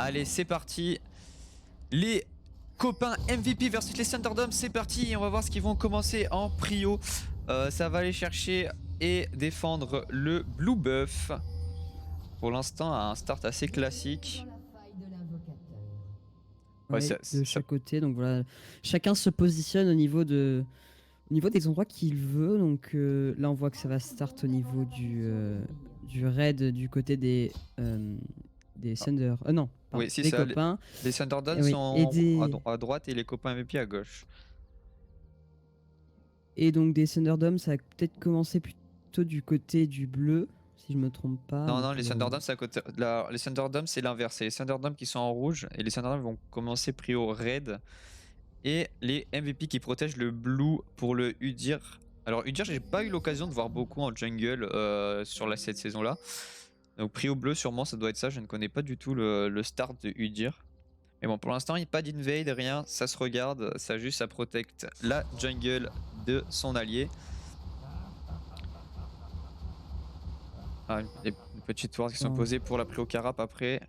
Allez, c'est parti. Les copains MVP versus les Thunderdome, c'est parti. Et on va voir ce qu'ils vont commencer en prio. Ça va aller chercher et défendre le Blue Buff. Pour l'instant, un start assez classique. Ouais, de chaque côté, donc voilà, chacun se positionne au niveau des endroits qu'il veut. Donc là, on voit que ça va start au niveau du raid du côté des Thunder. Non, pardon, oui, si des ça, copains. les Thunderdome Oui, sont à droite et les copains MVP à gauche. Et donc des Thunderdome, ça va peut-être commencer plutôt du côté du bleu, si je me trompe pas. Non, donc, non, les Thunderdome, c'est à côté. Les Thunderdome, c'est l'inverse. C'est les Thunderdome qui sont en rouge et les Thunderdome vont commencer prio red. Et les MVP qui protègent le blue pour le Udyr. Alors Udyr, j'ai pas eu l'occasion de voir beaucoup en jungle sur cette saison-là. Donc prio bleu, sûrement, ça doit être ça. Je ne connais pas du tout le start de Udyr. Mais bon, pour l'instant, il n'y a pas d'invade, rien. Ça se regarde. Ça juste, ça protecte la jungle de son allié. Ah, des petites wards qui sont posées pour la prio carap après.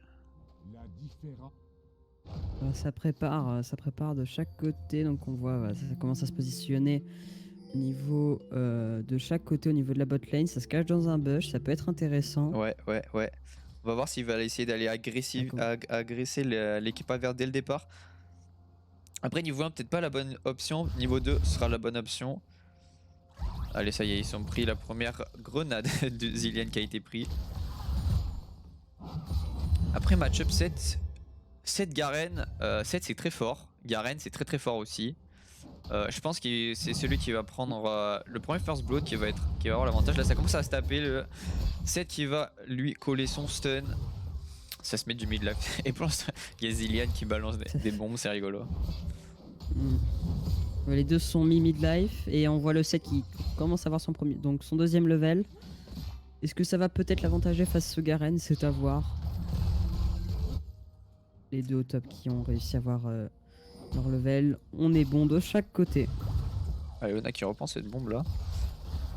Ça prépare de chaque côté, donc on voit ça commence à se positionner au niveau de chaque côté, au niveau de la bot lane. Ça se cache dans un bush, ça peut être intéressant. Ouais. On va voir s'il va essayer d'aller agresser l'équipe adverse dès le départ. Après, niveau 1, peut-être pas la bonne option. Niveau 2 sera la bonne option. Allez, ça y est, ils ont pris la première grenade de Zilean qui a été pris. Après, match-up 7 Garen. 7 c'est très fort. Garen c'est très fort aussi. Je pense que c'est celui qui va prendre le premier first blood qui va avoir l'avantage. Là ça commence à se taper. Le 7 qui va lui coller son stun. Ça se met du mid life. Et pour l'instant il y a Zilean qui balance des bombes, c'est rigolo. Les deux sont mis mid-life et on voit le 7 qui commence à avoir son deuxième level. Est-ce que ça va peut-être l'avantager face au Garen? C'est à voir. Les deux au top qui ont réussi à avoir leur level. On est bon de chaque côté. Allez, Leona qui reprend cette bombe là.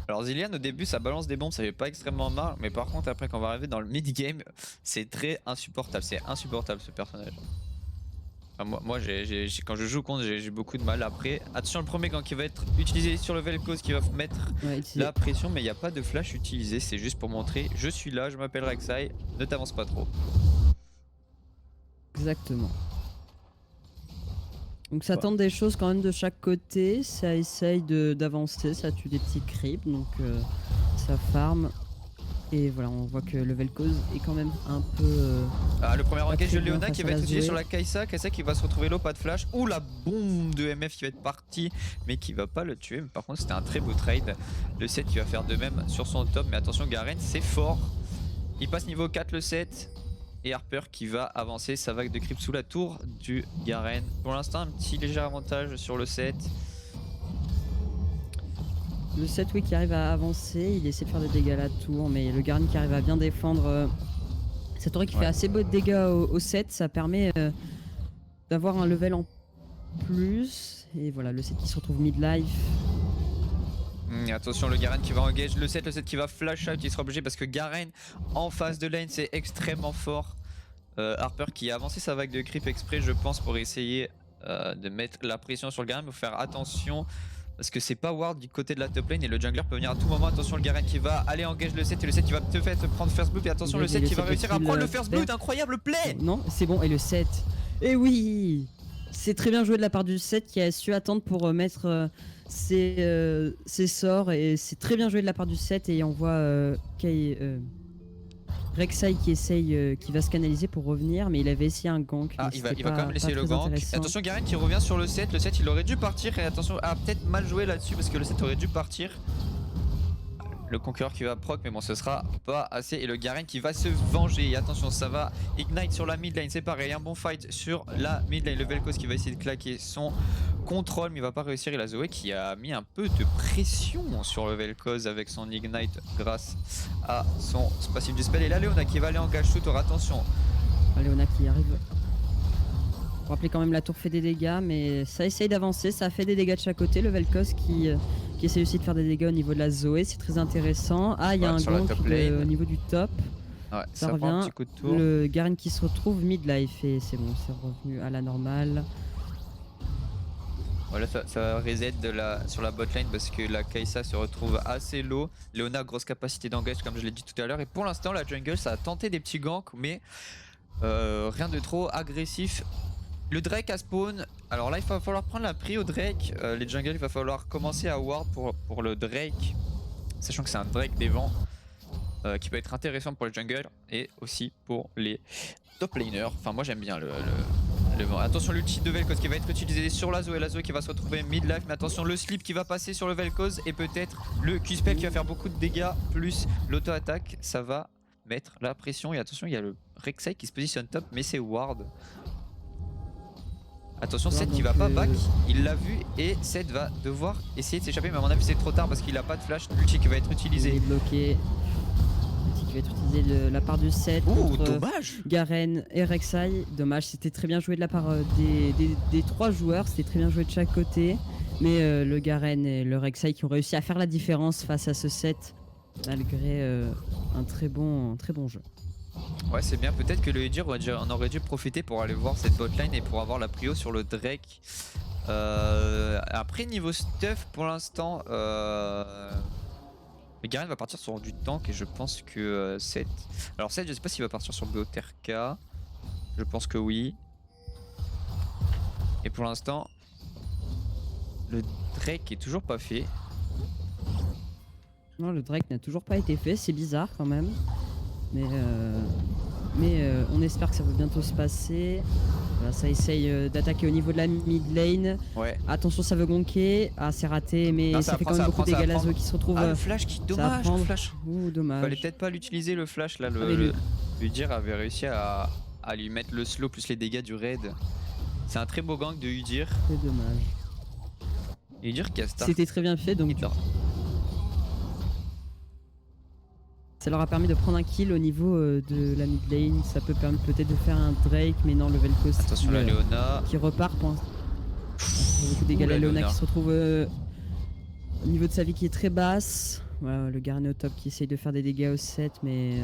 Alors Zilean au début ça balance des bombes, ça fait pas extrêmement mal. Mais par contre après quand on va arriver dans le mid-game, c'est très insupportable. C'est insupportable ce personnage. Enfin, moi quand je joue contre j'ai beaucoup de mal. Après attention le premier gang qui va être utilisé sur le Vel'Koz qui va mettre la pression. Mais il n'y a pas de flash utilisé, c'est juste pour montrer je suis là, je m'appelle Rek'Sai, ne t'avance pas trop. Exactement. Donc ça tente des choses quand même de chaque côté, ça essaye d'avancer, ça tue des petits creeps, donc ça farm. Et voilà, on voit que le Vel'Koz est quand même un peu... le premier engage de Leona qui va être utilisé sur la Kai'Sa qui va se retrouver low, pas de flash. Ouh, la bombe de MF qui va être partie, mais qui va pas le tuer. Mais par contre, c'était un très beau trade. Le 7 qui va faire de même sur son top, mais attention, Garen, c'est fort. Il passe niveau 4, le 7. Et Harper qui va avancer sa vague de creep sous la tour du Garen. Pour l'instant, un petit léger avantage sur le 7. Le 7 oui qui arrive à avancer, il essaie de faire des dégâts à la tour, mais le Garen qui arrive à bien défendre cette tour qui fait assez beau de dégâts au 7, ça permet d'avoir un level en plus. Et voilà, le 7 qui se retrouve mid-life. Attention le Garen qui va engage le 7 qui va flash out, il sera obligé parce que Garen en face de lane c'est extrêmement fort. Harper qui a avancé sa vague de creep exprès je pense pour essayer de mettre la pression sur le Garen, mais faut faire attention. Parce que c'est pas ward du côté de la top lane et le jungler peut venir à tout moment. Attention le Garen qui va aller engage le 7 et le 7 qui va te faire prendre first blood. Et attention le 7 qui va réussir à prendre le first blood. Incroyable play. Non, c'est bon. Et le 7. Et oui, c'est très bien joué de la part du 7 qui a su attendre pour mettre ses sorts. Et c'est très bien joué de la part du 7. Et on voit Rek'Sai qui va se canaliser pour revenir, mais il avait essayé un gank. Il va quand même laisser le gank. Attention Garen qui revient sur le 7. Le 7 il aurait dû partir. Et attention, peut-être mal joué là-dessus parce que le 7 aurait dû partir. Le conquéreur qui va proc, mais bon, ce sera pas assez. Et le Garen qui va se venger. Et attention, ça va ignite sur la mid lane. C'est pareil, un bon fight sur la mid lane. Le Vel'Koz qui va essayer de claquer son contrôle, mais il va pas réussir. Et la Zoé qui a mis un peu de pression sur le Vel'Koz avec son ignite grâce à son passif du spell. Et la Leona qui va aller en gage shoot. Attention. Leona qui arrive. Pour rappeler quand même, la tour fait des dégâts, mais ça essaye d'avancer. Ça a fait des dégâts de chaque côté. Le Vel'Koz qui essaie aussi de faire des dégâts au niveau de la Zoé. C'est très intéressant. Il y a un gank au niveau du top. Ouais, Ça ça prend un revient. petit coup de tour. Le Garen qui se retrouve mid-life et c'est bon, c'est revenu à la normale. Voilà, ça reset sur la bot lane parce que la Kai'Sa se retrouve assez low. Léona a grosse capacité d'engage comme je l'ai dit tout à l'heure. Et pour l'instant, la jungle, ça a tenté des petits ganks, mais rien de trop agressif. Le Drake a spawn. Alors là, il va falloir prendre la prio au Drake. Les jungles, il va falloir commencer à ward pour le Drake. Sachant que c'est un Drake des vents qui peut être intéressant pour les jungles et aussi pour les top laners. Enfin, moi j'aime bien le vent. Attention, l'ulti de Vel'Koz qui va être utilisé sur la Zoé. La Zoé qui va se retrouver mid-life. Mais attention, le slip qui va passer sur le Vel'Koz et peut-être le Q-spell qui va faire beaucoup de dégâts. Plus l'auto-attaque, ça va mettre la pression. Et attention, il y a le Rek'Sai qui se positionne top, mais c'est ward. Attention, Seth qui va pas back, il l'a vu et Seth va devoir essayer de s'échapper, mais à mon avis c'est trop tard parce qu'il a pas de flash. L'ulti qui va être utilisé. Il est bloqué. L'ulti qui va être utilisé de la part du Seth. Ouh, dommage. Garen et Rek'Sai. Dommage, c'était très bien joué de la part des 3 joueurs, c'était très bien joué de chaque côté. Mais le Garen et le Rek'Sai qui ont réussi à faire la différence face à ce Seth malgré un très bon jeu. Ouais, c'est bien. Peut-être que le Udyr on aurait dû profiter pour aller voir cette botlane et pour avoir la prio sur le Drake. Après, niveau stuff, pour l'instant, le Garen va partir sur du tank et je pense que Seth. Alors, Seth, je sais pas s'il va partir sur BOTRK. Je pense que oui. Et pour l'instant, le Drake est toujours pas fait. Non, le Drake n'a toujours pas été fait, c'est bizarre quand même. Mais on espère que ça va bientôt se passer. Voilà, ça essaye d'attaquer au niveau de la mid lane. Ouais. Attention, ça veut gonker. Ah, c'est raté, mais non, ça fait quand même beaucoup de dégâts. La Zoé qui se retrouve. Ah, le flash qui dommage, le flash. Ouh, dommage. Fallait peut-être pas l'utiliser le flash là. Udyr avait réussi à lui mettre le slow plus les dégâts du raid. C'est un très beau gank de Udyr. C'est dommage. Udyr qui a start. C'était très bien fait donc. Ça leur a permis de prendre un kill au niveau de la mid lane. Ça peut permettre peut-être de faire un Drake, mais non, le Vel'Koz. Attention la Léona. Qui repart. Beaucoup de dégâts. La Léona qui se retrouve au niveau de sa vie qui est très basse. Voilà, le Garen au top qui essaye de faire des dégâts au set, mais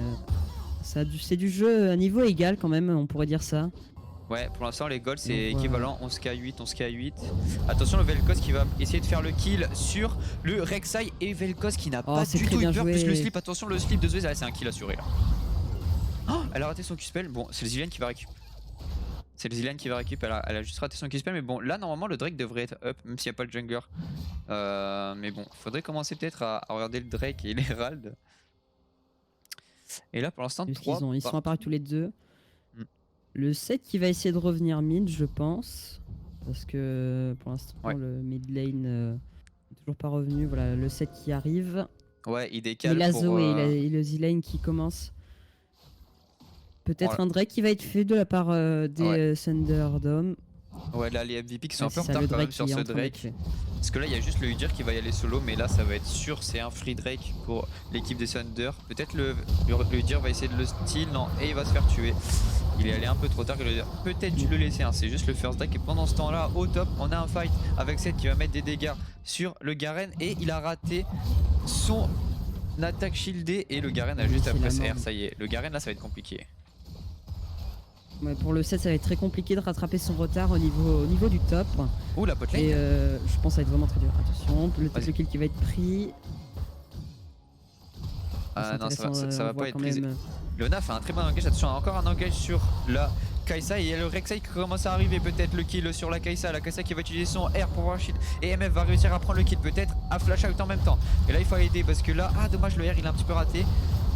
c'est du jeu à niveau égal quand même, on pourrait dire ça. Ouais, pour l'instant les golds c'est équivalent 11k8, 11k8. Attention le Vel'Koz qui va essayer de faire le kill sur le Rek'Sai et Vel'Koz qui n'a pas du tout eu peur plus le slip. Attention le slip de Zoé, c'est un kill assuré là. Oh, elle a raté son Q-spell, bon c'est le Zilean qui va récupérer. C'est le Zilean qui va récupérer, elle a juste raté son Q-spell mais bon là normalement le Drake devrait être up même s'il n'y a pas le jungler. Mais bon, faudrait commencer peut-être à regarder le Drake et l'Herald. Et là pour l'instant ils sont apparus tous les deux. Le set qui va essayer de revenir mid, je pense. Parce que pour l'instant, le mid lane n'est toujours pas revenu. Voilà, le set qui arrive. Ouais, il décale. Et la Zoé et le Z-Lane qui commence. Peut-être un Drake qui va être fait de la part des Thunderdome. Ouais, là les MVP qui sont un peu en retard quand même sur ce Drake. Parce que là il y a juste le Udyr qui va y aller solo, mais là ça va être sûr, c'est un free Drake pour l'équipe des Thunder. Peut-être le Udyr va essayer de le steal, non, et il va se faire tuer. Il est allé un peu trop tard, peut-être dû le laisser, hein. C'est juste le first Drake. Et pendant ce temps là, au top, on a un fight avec Seth qui va mettre des dégâts sur le Garen et il a raté son attaque shieldée et le Garen a juste après CR, ça y est. Le Garen là ça va être compliqué. Ouais, pour le set, ça va être très compliqué de rattraper son retard au niveau du top. Ouh, la botlane. Et je pense que ça va être vraiment très dur. Attention, le triple kill qui va être pris. Ah non, ça va pas être pris. Léona fait un très bon engage. Attention, encore un engage sur la Kai'Sa. Et il y a le Rek'Sai qui commence à arriver. Peut-être le kill sur la Kai'Sa. La Kai'Sa qui va utiliser son R pour voir shield. Et MF va réussir à prendre le kill. Peut-être à flash out en même temps. Et là, il faut aider parce que là, ah dommage, le R il est un petit peu raté.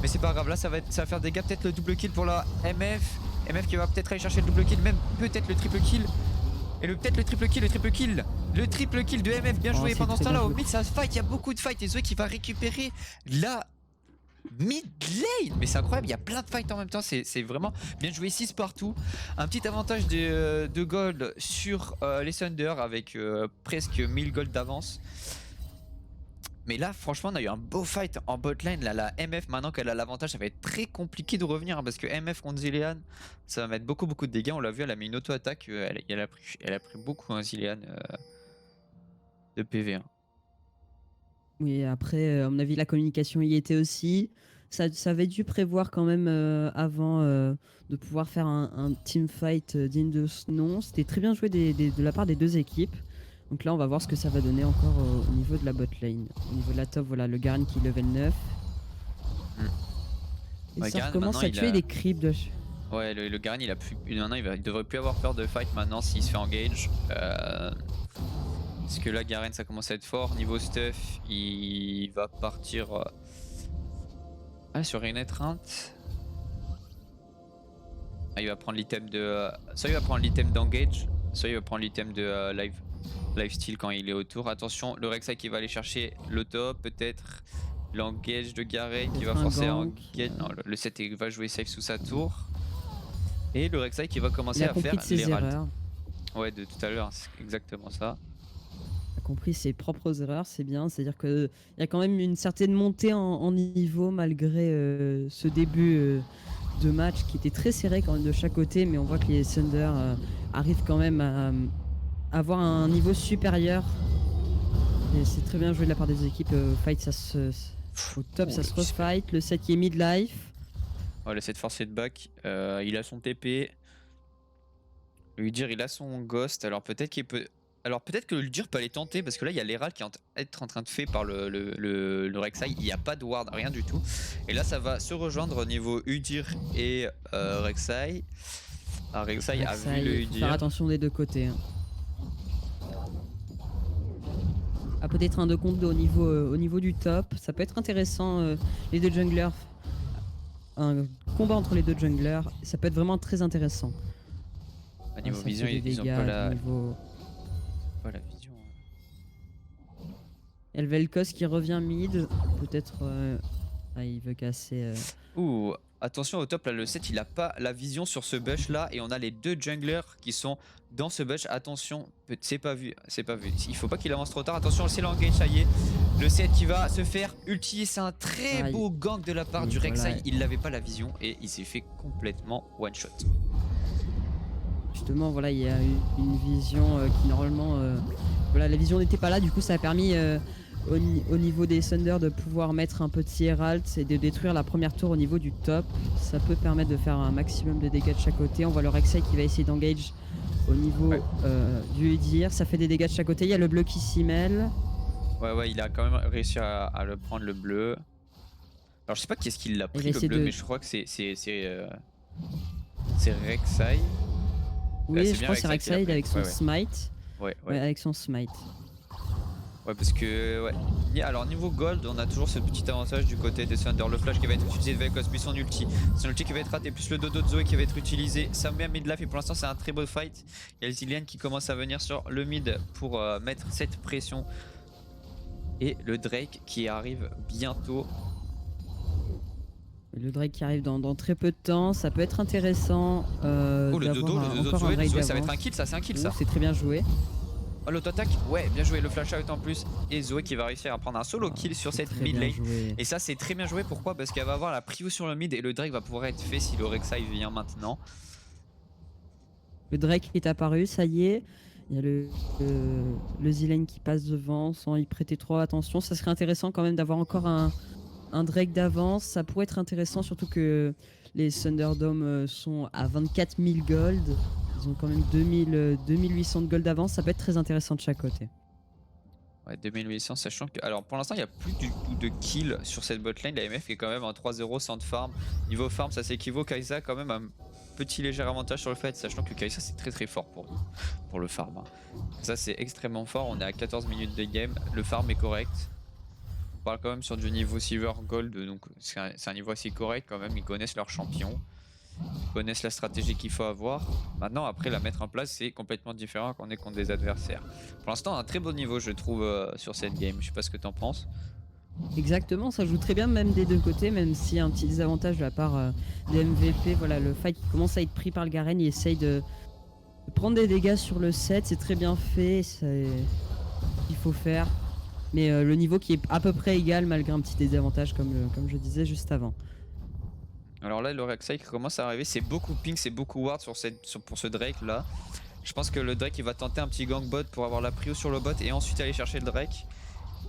Mais c'est pas grave. Là, ça va faire des dégâts. Peut-être le double kill pour la MF. MF qui va peut-être aller chercher le double kill, même peut-être le triple kill. Et peut-être le triple kill. Le triple kill de MF, bien joué. Pendant ce temps-là, au mid, ça se fight, il y a beaucoup de fight. Et Zoé qui va récupérer la mid lane. Mais c'est incroyable, il y a plein de fights en même temps. C'est vraiment bien joué, 6 partout. Un petit avantage de gold sur les Thunder avec presque 1000 gold d'avance. Mais là, franchement, on a eu un beau fight en bot lane. Là, la MF, maintenant qu'elle a l'avantage, ça va être très compliqué de revenir. Hein, parce que MF contre Zilean, ça va mettre beaucoup de dégâts. On l'a vu, elle a mis une auto-attaque. Elle a pris beaucoup un Zilean de PV. Hein. Oui, après, à mon avis, la communication y était aussi. ça avait dû prévoir quand même avant de pouvoir faire un team fight digne de ce nom. C'était très bien joué de la part des deux équipes. Donc là, on va voir ce que ça va donner encore au niveau de la bot lane. Au niveau de la top, voilà, le Garen qui level 9. Et Ouais, ça Garen, recommence à tuer des creeps de... Ouais, le Garen il a plus. Maintenant il devrait plus avoir peur de fight maintenant s'il se fait engage. Parce que là, Garen ça commence à être fort. Niveau stuff, il va partir sur une étreinte. Il va prendre l'item de. Soit il va prendre l'item d'engage, soit il va prendre l'item de lifesteal quand il est autour. Attention, le Rek'Sai qui va aller chercher le top, peut-être l'engage de Garen qui va forcer à engage. Non, le 7 va jouer safe sous sa tour. Et le Rek'Sai qui va commencer à faire l'Herald. Ouais, de tout à l'heure, c'est exactement ça. Il a compris ses propres erreurs, c'est bien. C'est-à-dire qu'il y a quand même une certaine montée en niveau malgré ce début de match qui était très serré quand même de chaque côté. Mais on voit que les Thunder arrivent quand même à avoir un niveau supérieur. Et c'est très bien joué de la part des équipes. Fight, au top, ça se refight. Le 7 qui est mid-life. Ouais, le 7 forcé de back. Il a son TP. Lui dire il a son ghost. Alors peut-être qu'il peut. Alors peut-être que le dur peut aller tenter parce que là il y a l'Herald qui est en train de faire par le Rek'Sai. Il n'y a pas de ward, rien du tout. Et là ça va se rejoindre au niveau Udyr et Rek'Sai. Ah, Rek'Sai a vu le Udyr. Faire attention des deux côtés. Hein. Ah, peut-être un 2 contre 2 au niveau du top. Ça peut être intéressant. Les deux junglers. Un combat entre les deux junglers. Ça peut être vraiment très intéressant. À niveau vision, ils ont pas la... Pas la vision. Et le Vel'Koz qui revient mid. Peut-être... il veut casser... Ouh, attention au top, là le 7 il a pas la vision sur ce bush là. Et on a les deux junglers qui sont dans ce bush. Attention, c'est pas vu, c'est pas vu. Il faut pas qu'il avance trop tard. Attention, c'est l'engage, ça y est. Le 7 qui va se faire ulti. C'est un très beau gank de la part du Rek'Sai. Voilà. Il n'avait pas la vision et il s'est fait complètement one shot. Justement, voilà, il y a une vision qui normalement... voilà, la vision n'était pas là, du coup ça a permis au niveau des Thunder de pouvoir mettre un petit Herald et de détruire la première tour au niveau du top. Ça peut permettre de faire un maximum de dégâts de chaque côté. On voit le Rek'Sai qui va essayer d'engage au niveau du Udyr. Ça fait des dégâts de chaque côté, il y a le bleu qui s'y mêle. Ouais, il a quand même réussi à le prendre le bleu. Alors je sais pas qui est-ce qu'il l'a pris le bleu, mais je crois que c'est Rek'Sai. Oui, je crois que c'est Rek'Sai avec son smite. Ouais, avec son smite. Ouais, parce que, alors niveau gold, on a toujours ce petit avantage du côté des Thunder. Le flash qui va être utilisé de Vel'Koz, puis son ulti qui va être raté, plus le dodo de Zoé qui va être utilisé. Ça met à mid-life et pour l'instant, c'est un très beau fight. Il y a le Zilean qui commence à venir sur le mid pour mettre cette pression. Et le Drake qui arrive bientôt. Le Drake qui arrive dans très peu de temps, ça peut être intéressant. Oh, le dodo de Zoé, ça va être un kill, ça, c'est un kill ça. C'est très bien joué. Oh, l'auto-attaque, ouais, bien joué, le flash out en plus. Et Zoé qui va réussir à prendre un solo kill sur cette mid lane. Et ça, c'est très bien joué. Pourquoi? Parce qu'elle va avoir la prio sur le mid et le Drake va pouvoir être fait si le Rek'Sai vient maintenant. Le Drake est apparu, ça y est. Il y a le Zilean qui passe devant sans y prêter trop attention. Ça serait intéressant quand même d'avoir encore un Drake d'avance. Ça pourrait être intéressant, surtout que les Thunderdome sont à 24 000 gold. Ils ont quand même 2800 de gold d'avance. Ça peut être très intéressant de chaque côté. Ouais, 2800, sachant que... Alors pour l'instant, il n'y a plus du tout de kill sur cette botlane. La MF est quand même en 3-0 sans de farm. Niveau farm, ça s'équivaut. Kai'Sa quand même a un petit léger avantage sur le fait, sachant que Kai'Sa c'est très fort pour le farm. Ça c'est extrêmement fort. On est à 14 minutes de game. Le farm est correct. On parle quand même sur du niveau silver gold, donc c'est un niveau assez correct quand même. Ils connaissent leur champion. Ils connaissent la stratégie qu'il faut avoir. Maintenant, après la mettre en place, c'est complètement différent quand on est contre des adversaires. Pour l'instant, un très bon niveau, je trouve, sur cette game. Je sais pas ce que t'en penses. Exactement, ça joue très bien même des deux côtés, même s'il y a un petit désavantage de la part des MVP. Voilà, le fight qui commence à être pris par le Garen, il essaye de prendre des dégâts sur le set, c'est très bien fait, c'est qu'il faut faire. Mais le niveau qui est à peu près égal malgré un petit désavantage comme je disais juste avant. Alors là, le Rek'Sai qui commence à arriver, c'est beaucoup ping, c'est beaucoup ward pour ce Drake là. Je pense que le Drake il va tenter un petit gank bot pour avoir la prio sur le bot et ensuite aller chercher le Drake.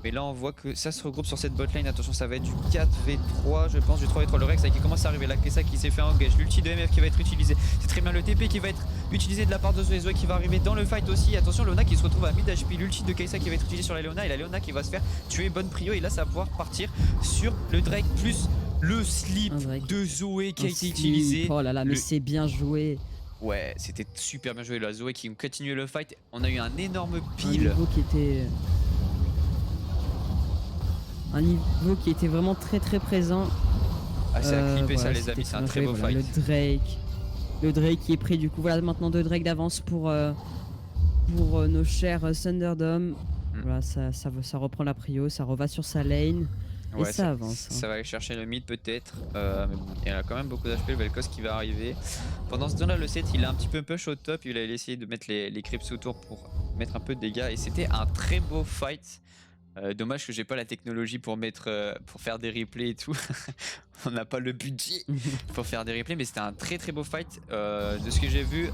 Mais là on voit que ça se regroupe sur cette botlane. Attention, ça va être du 4v3 je pense, du 3v3. Le Rex qui commence à arriver, la Kessa qui s'est fait engage, l'ulti de MF qui va être utilisé. C'est très bien le TP qui va être utilisé de la part de Zoé qui va arriver dans le fight aussi. Attention, Leona qui se retrouve à mid HP, l'ulti de Kessa qui va être utilisé sur la Leona et la Leona qui va se faire tuer. Bonne prio et là ça va pouvoir partir sur le Drake plus le slip de Zoé qui a été utilisé. Oh là là, mais c'est bien joué. Ouais, c'était super bien joué. La Zoé qui continuait le fight. On a eu un énorme Un pile. niveau qui était vraiment très présent. Ah, c'est à clipper ça les amis, c'est un très beau fight. Le Drake qui est prêt du coup. Voilà maintenant 2 Drake d'avance pour nos chers Thunderdome. Voilà, ça reprend la prio, ça reva sur sa lane. Ouais, et ça avance. Ça va aller chercher le mid peut-être. Mais bon, il y a quand même beaucoup d'HP, le Vel'Koz qui va arriver. Pendant ce temps-là, le set il a un petit peu push au top. Il a essayé de mettre les creeps autour pour mettre un peu de dégâts. Et c'était un très beau fight. Dommage que j'ai pas la technologie pour pour faire des replays et tout. On n'a pas le budget pour faire des replays, mais c'était un très beau fight. De ce que j'ai vu,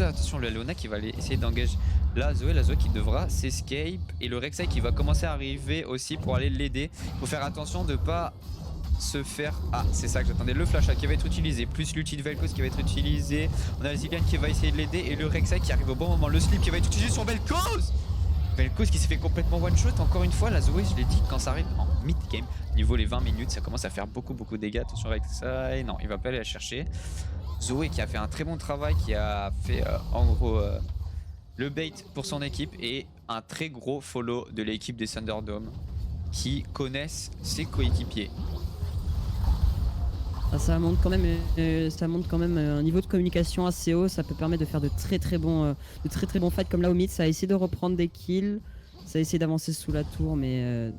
attention, le Leona qui va aller essayer d'engager la Zoé qui devra s'escape et le Rek'Sai qui va commencer à arriver aussi pour aller l'aider. Il faut faire attention de pas se faire... Ah, c'est ça que j'attendais, le flash qui va être utilisé, plus l'ulti de Vel'Koz qui va être utilisé. On a la Zilean qui va essayer de l'aider et le Rek'Sai qui arrive au bon moment, le slip qui va être utilisé sur Vel'Koz. Vel'Koz qui s'est fait complètement one shot. Encore une fois, la Zoé, je l'ai dit, quand ça arrive en mid game, niveau les 20 minutes, ça commence à faire beaucoup de dégâts. Attention avec ça, et non, il va pas aller la chercher. Zoé qui a fait un très bon travail, qui a fait en gros le bait pour son équipe et un très gros follow de l'équipe des Thunderdome qui connaissent ses coéquipiers. Ça montre quand même un niveau de communication assez haut. Ça peut permettre de faire de très bons fights comme là au mid. Ça a essayé de reprendre des kills, ça a essayé d'avancer sous la tour, mais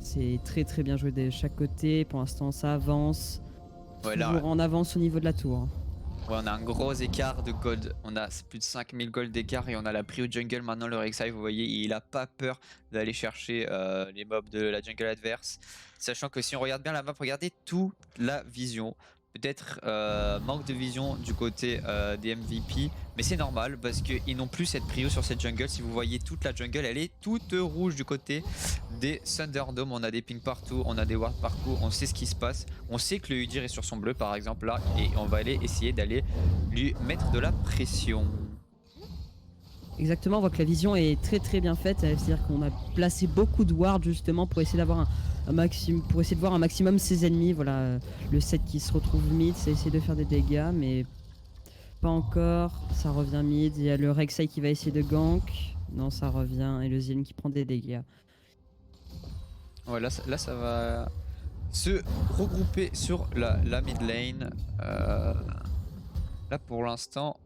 c'est très bien joué de chaque côté. Pour l'instant ça avance, toujours en avance au niveau de la tour. Ouais, on a un gros écart de gold, on a plus de 5000 gold d'écart et on a la prio jungle maintenant. Le Rek'Sai, vous voyez, il a pas peur d'aller chercher les mobs de la jungle adverse. Sachant que si on regarde bien la map, regardez toute la vision. Peut-être manque de vision du côté des MVP, mais c'est normal parce qu'ils n'ont plus cette prio sur cette jungle. Si vous voyez toute la jungle, elle est toute rouge du côté des Thunderdome. On a des pings partout, on a des wards partout, on sait ce qui se passe. On sait que le Udyr est sur son bleu par exemple là et on va aller essayer d'aller lui mettre de la pression. Exactement, on voit que la vision est très bien faite, c'est-à-dire qu'on a placé beaucoup de wards justement pour essayer d'avoir pour essayer de voir un maximum ses ennemis. Voilà, le set qui se retrouve mid, c'est essayer de faire des dégâts, mais pas encore. Ça revient mid, il y a le Rek'Sai qui va essayer de gank, non ça revient, et le Zilean qui prend des dégâts. Ouais, là ça va se regrouper sur la mid lane. Là pour l'instant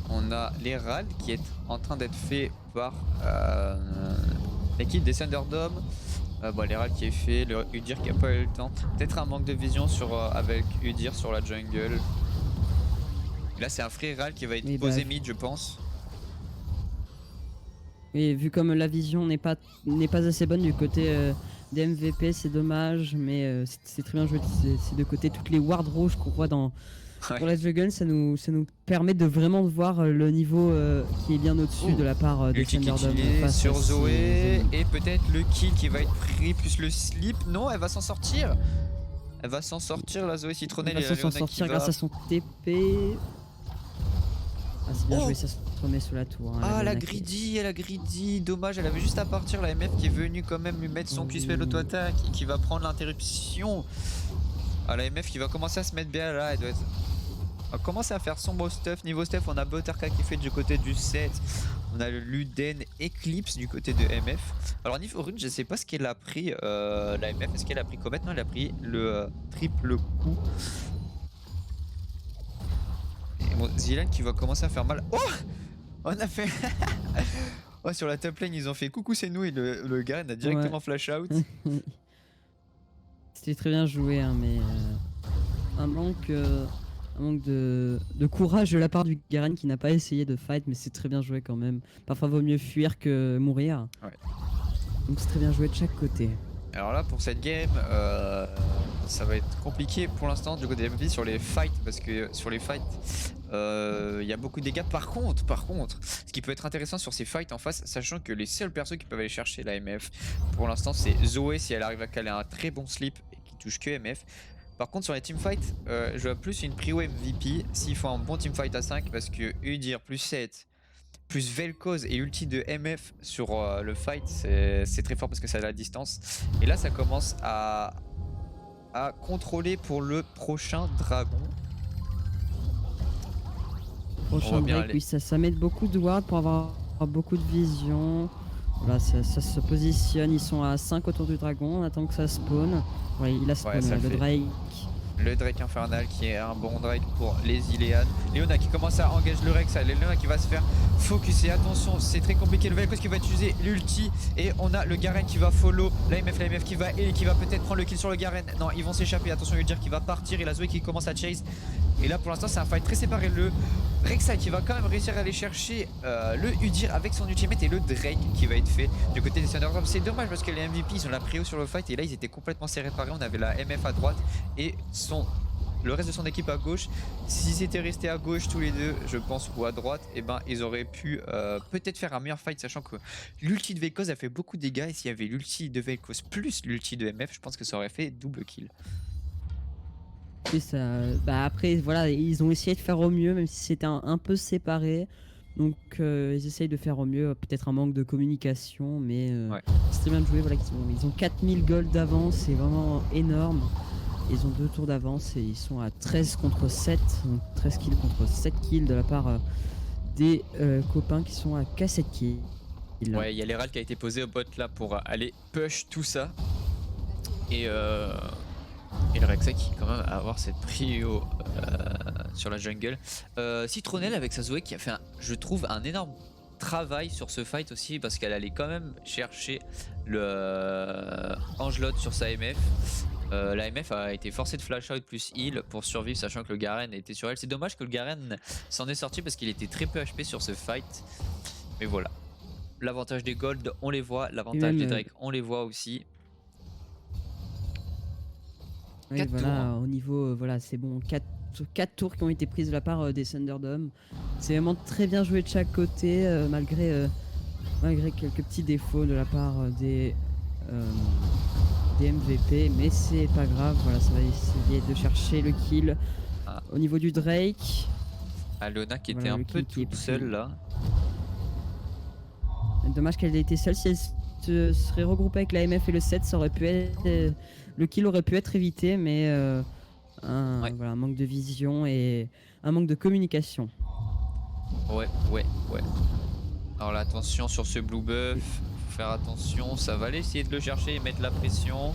on a les ralls qui est en train d'être fait par l'équipe des Thunderdome. Les ralls qui est fait, le Udyr qui a pas eu le temps. Peut-être un manque de vision avec Udyr sur la jungle. Et là c'est un free rall qui va être posé mid je pense. Oui, vu comme la vision n'est pas assez bonne du côté des MVP, c'est dommage, mais c'est très bien joué ces deux côtés. Toutes les wards rouges qu'on voit pour la jungle, ça nous permet de vraiment voir le niveau qui est bien au-dessus de la part des Thunderdome sur Zoé. Et peut-être le kill qui va être pris plus le slip. Non, elle va s'en sortir. Elle va s'en sortir la Zoé citronnelle. Elle va s'en sortir grâce à son TP. Ah, c'est bien joué, ça se remet sous la tour. Hein, elle a greedy. Dommage, elle avait juste à partir. La MF qui est venue quand même lui mettre son QSP l'auto-attaque et qui va prendre l'interruption. Ah, la MF qui va commencer à se mettre bien là, elle va commencer à faire son beau stuff. Niveau stuff, on a Butterka qui fait du côté du set. On a le Luden Eclipse du côté de MF. Alors niveau rune, je sais pas ce qu'elle a pris la MF. Est-ce qu'elle a pris Comet? Non, elle a pris le triple coup. Et bon, Zilean qui va commencer à faire mal. Oh, on a fait... oh, sur la top lane, ils ont fait coucou c'est nous et le gars a directement flash out. C'était très bien joué, hein, mais un manque de courage de la part du Garen qui n'a pas essayé de fight, mais c'est très bien joué quand même. Parfois vaut mieux fuir que mourir. Ouais. Donc c'est très bien joué de chaque côté. Alors là pour cette game, ça va être compliqué pour l'instant du côté des MVP sur les fights parce que sur les fights il y a beaucoup de dégâts. Par contre, ce qui peut être intéressant sur ces fights en face, sachant que les seuls persos qui peuvent aller chercher la MF pour l'instant c'est Zoé si elle arrive à caler un très bon slip et qui touche que MF. Par contre sur les teamfights, je vois plus une prio MVP s'il faut un bon teamfight à 5 parce que Udyr plus 7 plus Vel'Koz et ulti de MF sur le fight, c'est très fort parce que c'est à la distance. Et là, ça commence à contrôler pour le prochain dragon. Prochain break, oui, ça met beaucoup de ward pour avoir beaucoup de vision. Voilà, ça se positionne, ils sont à 5 autour du dragon, on attend que ça spawn. Ouais, il a spawn, le Drake. Le Drake infernal qui est un bon Drake pour les Iléanes. Leona qui commence à engager le Rex, Leona qui va se faire focuser. Attention, c'est très compliqué. Le Vel'Koz qui va utiliser l'ulti. Et on a le Garen qui va follow. La MF qui va peut-être prendre le kill sur le Garen. Non, ils vont s'échapper. Attention, Udyr qui va partir. Et la Zoé qui commence à chase. Et là pour l'instant c'est un fight très séparé. Le Rek'Sai qui va quand même réussir à aller chercher le Udyr avec son ultimate et le Drake qui va être fait du côté des Thunderdome. C'est dommage parce que les MVP ils ont la prio sur le fight et là ils étaient complètement séparés. On avait la MF à droite et le reste de son équipe à gauche. S'ils étaient restés à gauche tous les deux, je pense, ou à droite, et ben ils auraient pu peut-être faire un meilleur fight, sachant que l'ulti de Vel'Koz a fait beaucoup de dégâts et s'il y avait l'ulti de Vel'Koz plus l'ulti de MF, je pense que ça aurait fait double kill. Et ça, après voilà, ils ont essayé de faire au mieux même si c'était un peu séparé. Donc ils essayent de faire au mieux, peut-être un manque de communication, mais c'est très bien de jouer. Voilà, ils ont 4000 gold d'avance, c'est vraiment énorme. Ils ont 2 tours d'avance et ils sont à 13 contre 7, donc 13 kills contre 7 kills de la part des copains qui sont à K7 kills. Ouais, il y a l'Herald qui a été posé au bot là pour aller push tout ça. Et le Rek'Sai qui quand même à avoir cette prio sur la jungle. Citronelle avec sa Zoé qui a fait je trouve un énorme travail sur ce fight aussi parce qu'elle allait quand même chercher le Angelot sur sa MF. La MF a été forcée de flash out plus heal pour survivre sachant que le Garen était sur elle. C'est dommage que le Garen s'en est sorti parce qu'il était très peu HP sur ce fight. Mais voilà. L'avantage des gold on les voit, l'avantage des Drake on les voit aussi. Oui, voilà, au niveau, voilà, c'est bon, 4 tours qui ont été prises de la part des Thunderdome. C'est vraiment très bien joué de chaque côté, malgré quelques petits défauts de la part des MVP, mais c'est pas grave, voilà, ça va essayer de chercher le kill au niveau du Drake. Leona qui était un peu toute seule là. Dommage qu'elle ait été seule, si elle se serait regroupée avec la MF et le 7, ça aurait pu être... Le kill aurait pu être évité, mais voilà, un manque de vision et un manque de communication. Ouais. Alors là, attention sur ce blue buff, faut faire attention, ça va aller essayer de le chercher et mettre la pression.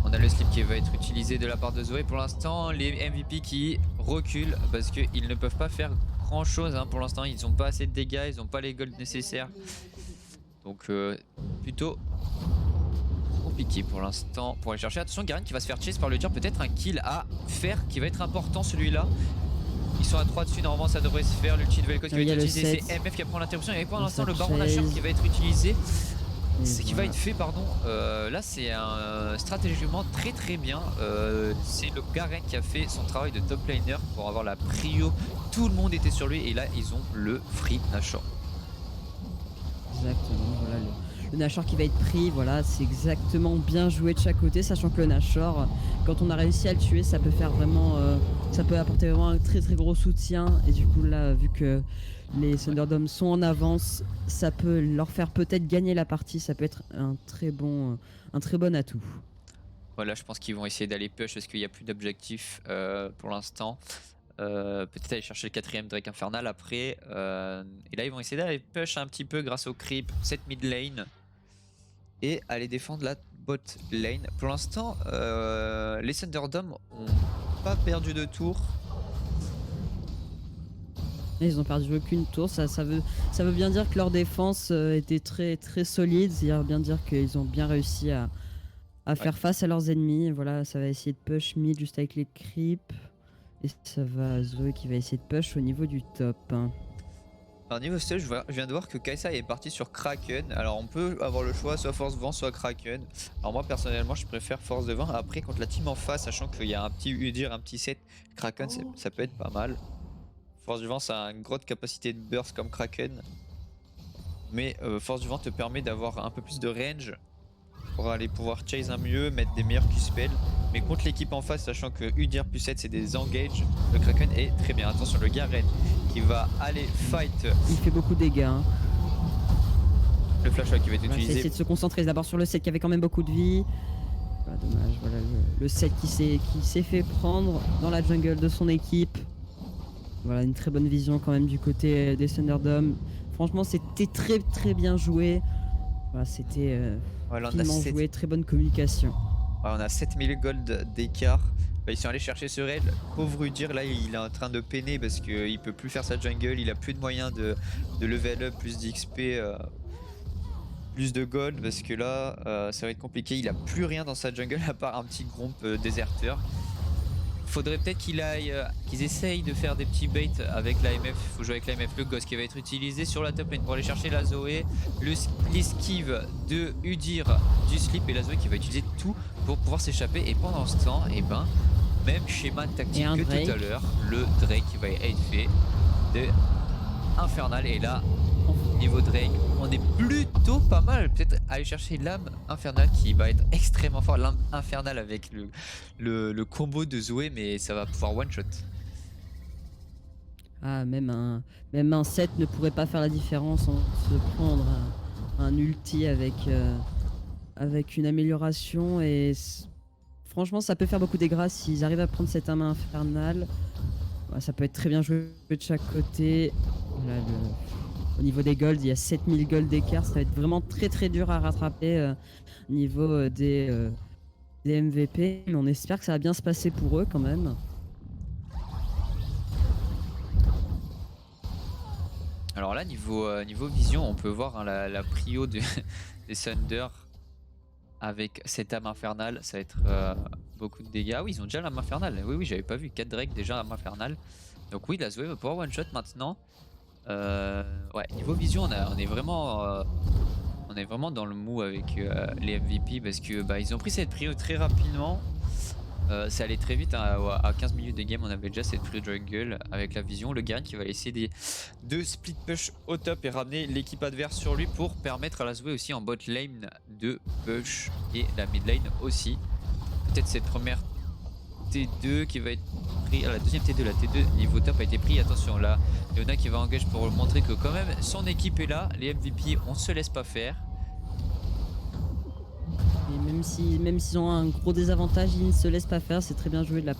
On a le slip qui va être utilisé de la part de Zoé. Pour l'instant, les MVP qui reculent parce qu'ils ne peuvent pas faire grand chose. Hein. Pour l'instant, ils n'ont pas assez de dégâts, ils n'ont pas les golds nécessaires. Donc plutôt compliqué pour l'instant pour aller chercher. Attention, Garen qui va se faire chase par le tir, peut-être un kill à faire qui va être important celui-là. Ils sont à 3 dessus, normalement ça devrait se faire. L'ulti de Vel'Koz qui va être utilisé, c'est MF qui apprend l'interruption. Et pour l'instant le Baron Nashor qui va être utilisé. C'est qui va être fait, pardon. Là c'est un stratégiquement très bien. C'est le Garen qui a fait son travail de top laner pour avoir la prio. Tout le monde était sur lui et là ils ont le free Nashor. Exactement, voilà le Nashor qui va être pris, voilà, c'est exactement bien joué de chaque côté, sachant que le Nashor, quand on a réussi à le tuer, ça peut faire vraiment, ça peut apporter vraiment un très gros soutien. Et du coup là, vu que les Thunderdome sont en avance, ça peut leur faire peut-être gagner la partie, ça peut être un très bon atout. Voilà, je pense qu'ils vont essayer d'aller push parce qu'il n'y a plus d'objectif pour l'instant. Peut-être aller chercher le 4ème Drake Infernal après. Et là, ils vont essayer d'aller push un petit peu grâce au creep, cette mid lane. Et aller défendre la bot lane. Pour l'instant, les Thunderdome ont pas perdu de tour. Ils ont perdu aucune tour, ça veut bien dire que leur défense était très solide, c'est-à-dire bien dire qu'ils ont bien réussi à faire face à leurs ennemis. Voilà, ça va essayer de push mid juste avec les creeps. Et ça va Zoé qui va essayer de push au niveau du top. Alors niveau stage, je viens de voir que Kai'Sa est parti sur Kraken. Alors on peut avoir le choix, soit Force Vent, soit Kraken. Alors moi personnellement, je préfère Force de Vent. Après, contre la team en face, sachant qu'il y a un petit Udyr, un petit set, Kraken, ça peut être pas mal. Force du Vent, ça a une grosse capacité de burst comme Kraken. Mais Force du Vent te permet d'avoir un peu plus de range pour aller pouvoir chase un mieux, mettre des meilleurs Q-spells. Mais contre l'équipe en face, sachant que Udyr plus 7 c'est des engage, le Kraken est très bien. Attention, le Garen qui va aller fight. Il fait beaucoup de dégâts. Hein. Le flashback qui va être utilisé. Essayer de se concentrer d'abord sur le set qui avait quand même beaucoup de vie. Voilà, dommage, voilà le set qui s'est fait prendre dans la jungle de son équipe. Voilà, une très bonne vision quand même du côté des Thunderdome. Franchement, c'était très bien joué. Voilà, c'était finement joué, très bonne communication. On a 7000 gold d'écart. Ils sont allés chercher ce raid. Pauvre Udyr, là il est en train de peiner parce qu'il peut plus faire sa jungle. Il a plus de moyens de level up, plus d'XP, plus de gold. Parce que là, ça va être compliqué. Il a plus rien dans sa jungle à part un petit gromp déserteur. Faudrait peut-être qu'ils essayent de faire des petits baits avec l'AMF. Il faut jouer avec l'AMF. Le Ghost qui va être utilisé sur la top lane pour aller chercher la Zoé. L'esquive de Udyr du slip et la Zoé qui va utiliser tout pour pouvoir s'échapper. Et pendant ce temps, et ben, même schéma tactique que tout à l'heure. Le Drake qui va être fait de Infernal. Et là, niveau Drake, on est plutôt pas mal. Peut-être aller chercher l'âme infernale qui va être extrêmement fort. L'âme infernale avec le combo de Zoé, mais ça va pouvoir one shot. Ah, même un set ne pourrait pas faire la différence entre se prendre un ulti avec une amélioration. Et franchement, ça peut faire beaucoup de dégâts s'ils arrivent à prendre cette âme infernale. Ouais, ça peut être très bien joué de chaque côté. Voilà, au niveau des golds, il y a 7000 golds d'écart. Ça va être vraiment très dur à rattraper au niveau des MVP. Mais on espère que ça va bien se passer pour eux quand même. Alors là, niveau vision, on peut voir hein, la prio des Thunder avec cette âme infernale. Ça va être beaucoup de dégâts. Ah oui, ils ont déjà l'âme infernale. Oui, j'avais pas vu. 4 Drake déjà l'âme infernale. Donc oui, la Zoé va pouvoir one shot maintenant. Ouais, niveau vision, on est vraiment dans le mou avec les MVP parce que ils ont pris cette prio très rapidement. Ça allait très vite, hein, à 15 minutes de game on avait déjà cette prio jungle avec la vision. Le Garen qui va essayer de split push au top et ramener l'équipe adverse sur lui pour permettre à la Zoé aussi en bot lane de push et la mid lane aussi. Peut-être cette première T2 qui va être pris, la deuxième T2, la T2 niveau top a été pris. Attention là, Leona qui va engage pour montrer que quand même son équipe est là. Les MVP on se laisse pas faire. Et même s'ils ont un gros désavantage, ils ne se laissent pas faire. C'est très bien joué de la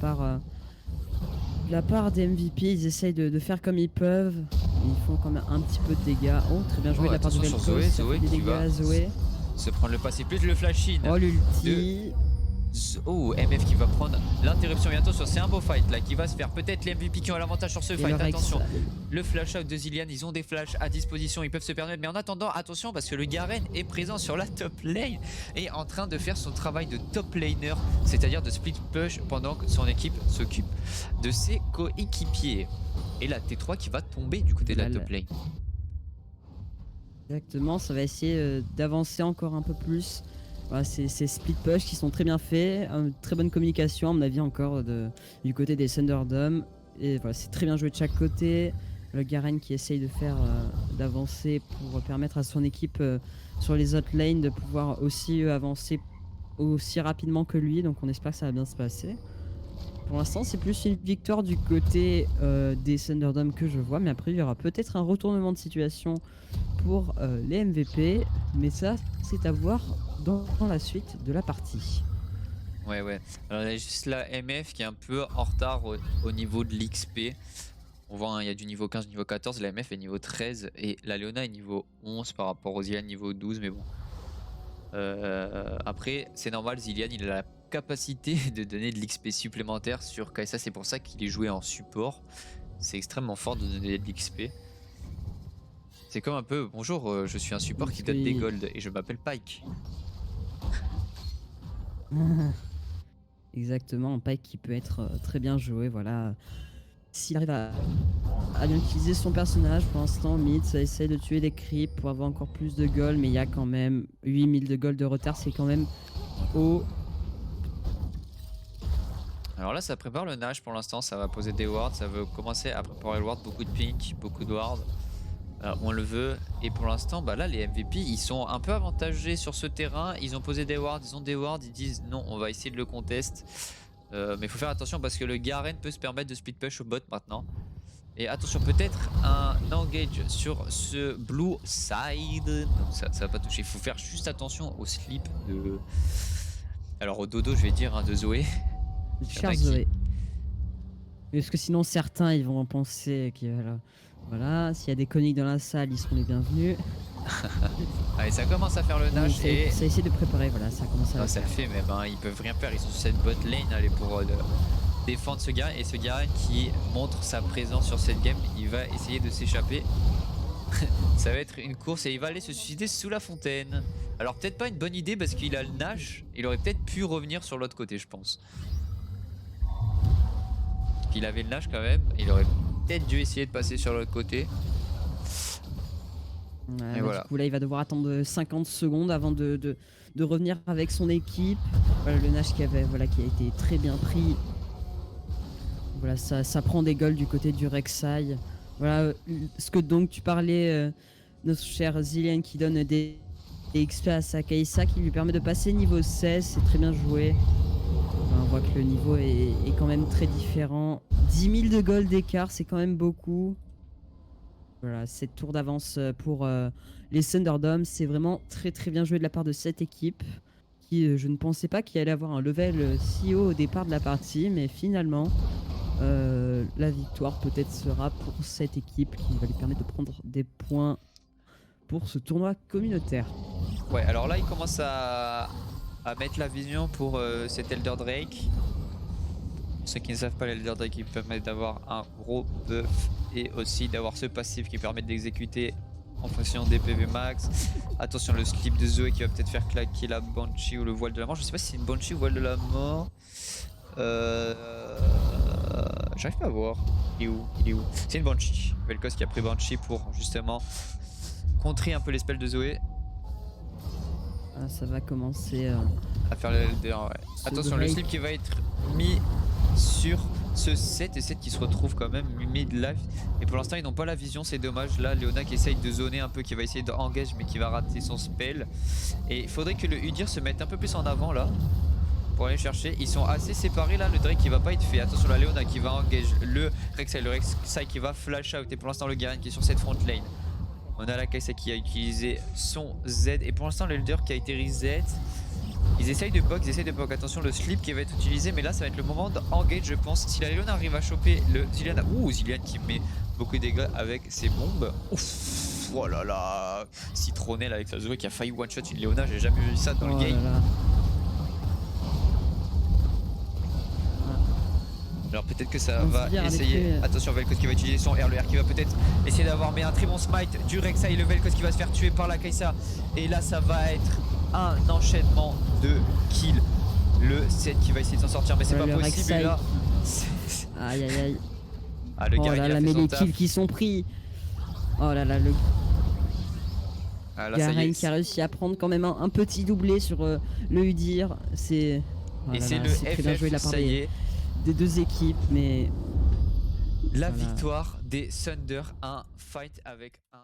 part des MVP. Ils essayent de faire comme ils peuvent. Ils font quand même un petit peu de dégâts. Oh, très bien joué de la part de Vel'Koz. Zoé des qui dégâts va à Zoé. se prendre le passé plus le flash in. Oh l'ulti. Oh, MF qui va prendre l'interruption bientôt sur c'est un beau fight là qui va se faire. Peut-être les MVP qui ont l'avantage sur ce fight. Attention, le flash out de Zilean, ils ont des flashs à disposition, ils peuvent se permettre. Mais en attendant, attention parce que le Garen est présent sur la top lane et en train de faire son travail de top laner, c'est-à-dire de split push pendant que son équipe s'occupe de ses coéquipiers. Et la T3 qui va tomber du côté de la top lane. Exactement, ça va essayer d'avancer encore un peu plus. Voilà, ces split push qui sont très bien faits, très bonne communication à mon avis encore du côté des Thunderdome. Et voilà, c'est très bien joué de chaque côté. Le Garen qui essaye de faire d'avancer pour permettre à son équipe sur les autres lanes de pouvoir aussi avancer aussi rapidement que lui. Donc on espère que ça va bien se passer. Pour l'instant c'est plus une victoire du côté des Thunderdome que je vois. Mais après il y aura peut-être un retournement de situation pour les MVP. Mais ça c'est à voir dans la suite de la partie. Ouais. Alors il y a juste la MF qui est un peu en retard au niveau de l'XP. On voit, hein, il y a du niveau 15, niveau 14, la MF est niveau 13 et la Leona est niveau 11 par rapport aux Zilean niveau 12, mais bon. Après, c'est normal, Zilean il a la capacité de donner de l'XP supplémentaire sur Kai'Sa, c'est pour ça qu'il est joué en support. C'est extrêmement fort de donner de l'XP. C'est comme un peu, bonjour, je suis un support qui donne des golds et je m'appelle Pyke. Exactement, un Pyke qui peut être très bien joué, voilà. S'il arrive à a bien utilisé son personnage. Pour l'instant, Mid, ça essaie de tuer des creeps pour avoir encore plus de gold, mais il y a quand même 8000 de gold de retard, c'est quand même haut. Alors là, ça prépare le Nash pour l'instant, ça va poser des wards, ça veut commencer à préparer le ward, beaucoup de pink, beaucoup de wards. On le veut, et pour l'instant, bah là, les MVP, ils sont un peu avantagés sur ce terrain, ils ont posé des wards, ils disent non, on va essayer de le contest. Mais il faut faire attention parce que le Garen peut se permettre de split push au bot maintenant. Et attention, peut-être un engage sur ce blue side. Donc ça va pas toucher. Il faut faire juste attention au slip de... Alors au dodo, je vais dire, hein, de Zoé. Cher Zoé. Parce que sinon, certains, ils vont penser que voilà, s'il y a des coniques dans la salle, ils seront les bienvenus. Allez, ça commence à faire le Nash et... Ça essaie de préparer, voilà, ça commence à... ça le fait même, hein, ils peuvent rien faire, ils sont sur cette bot lane, allez, pour défendre ce Garen. Et ce Garen qui montre sa présence sur cette game, il va essayer de s'échapper. Ça va être une course et il va aller se suicider sous la fontaine. Alors peut-être pas une bonne idée parce qu'il a le Nash, il aurait peut-être pu revenir sur l'autre côté, je pense. Il avait le Nash quand même, il aurait peut-être dû essayer de passer sur l'autre côté. Et voilà. Du coup là il va devoir attendre 50 secondes avant de revenir avec son équipe. Voilà le Nash qui a été très bien pris. Voilà, ça prend des golds du côté du Rek'Sai. Voilà ce que donc tu parlais, notre cher Zilean qui donne des XP à sa Kai'Sa qui lui permet de passer niveau 16, c'est très bien joué. On voit que le niveau est quand même très différent. 10 000 de gold d'écart, c'est quand même beaucoup. Voilà, 7 tours d'avance pour les Thunderdome. C'est vraiment très très bien joué de la part de cette équipe. Qui, je ne pensais pas qu'il allait avoir un level si haut au départ de la partie. Mais finalement, la victoire peut-être sera pour cette équipe qui va lui permettre de prendre des points pour ce tournoi communautaire. Ouais, alors là, il commence à mettre la vision pour cet Elder Drake. Pour ceux qui ne savent pas, l'Elder Drake il permet d'avoir un gros buff et aussi d'avoir ce passif qui permet d'exécuter en fonction des PV max. Attention, le slip de Zoé qui va peut-être faire claquer la Banshee ou le voile de la mort. Je sais pas si c'est une Banshee ou voile de la mort. J'arrive pas à voir. Il est où? C'est une Banshee. Vel'Koz qui a pris Banshee pour justement contrer un peu les spells de Zoé. Ah, ça va commencer à faire le LDR, ouais. Attention, le slip qui va être mis sur ce set et set qui se retrouve quand même mid-life. Et pour l'instant, ils n'ont pas la vision, c'est dommage. Là, Leona qui essaye de zoner un peu, qui va essayer d'engage, mais qui va rater son spell. Et il faudrait que le Udyr se mette un peu plus en avant là pour aller chercher. Ils sont assez séparés là. Le Drake qui va pas être fait. Attention, la Leona qui va engage le Rek'Sai qui va flash out. Et pour l'instant, le Garen qui est sur cette front lane. On a la Kai'Sa qui a utilisé son Z et pour l'instant l'Elder qui a été reset. Ils essayent de poke, Attention le slip qui va être utilisé, mais là ça va être le moment d'engage je pense. Si la Leona arrive à choper le Zilean, Zilean qui met beaucoup de dégâts avec ses bombes. Ouf, oh là là, citronnelle avec sa Zoé qui a failli one shot une Leona, j'ai jamais vu ça dans le game. Là. Alors peut-être que ça va essayer. Attention, Vel'Koz qui va utiliser son R, le R qui va peut-être essayer d'avoir, mais un très bon smite du Rek'Sai, le Vel'Koz qui va se faire tuer par la Kai'Sa. Et là ça va être un enchaînement de kills. Le 7 qui va essayer de s'en sortir, mais c'est pas possible là. Aïe aïe aïe. Ah le Garen, mais les kills qui sont pris. Oh là là, le Garen qui a réussi à prendre quand même un petit doublé sur le Udyr. C'est... Et c'est le FF, ça y est. Des deux équipes, mais la victoire des Thunder, un fight avec un